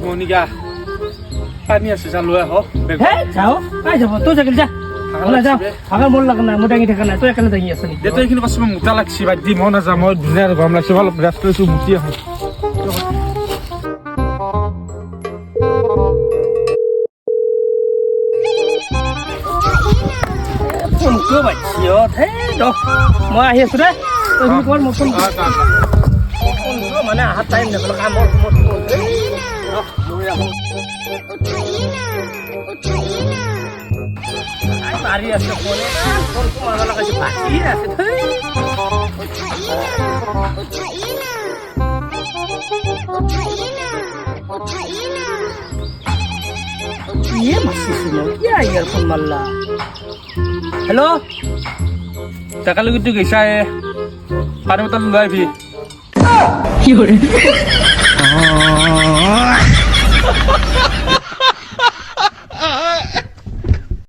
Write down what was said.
মনিকা পানী আছে যা লৈ আহ হে যাও কাই যাব তুই যাগিল যা ওলা যা আগা মোর লাগা না মোটাঙ্গি থাকা না তুই একালে দাঁড়িয়ে আছিস দে তো এইখিনি কষ্ট মোটা লাগছি বাদ দি মন নাযাওঁ মই ধুনীয়া গৰম লাগছে অলপ ৰেষ্ট লৈছোঁ মুটি আহোঁ ফোন কিয় বাজিছি হে দ মই আহি আছো দে তই কৰ মোক ফোন মানে আহাত টাইম নাপালো কামৰ মাৰি আছে ফোন মাৰিব লগাইছে বাকি আছে ये मस्ती सुनो क्या ईयरफोन मारला हेलो টাকা লৈ কিন্তু গৈছা পানী বটল লৈ আহিবি কি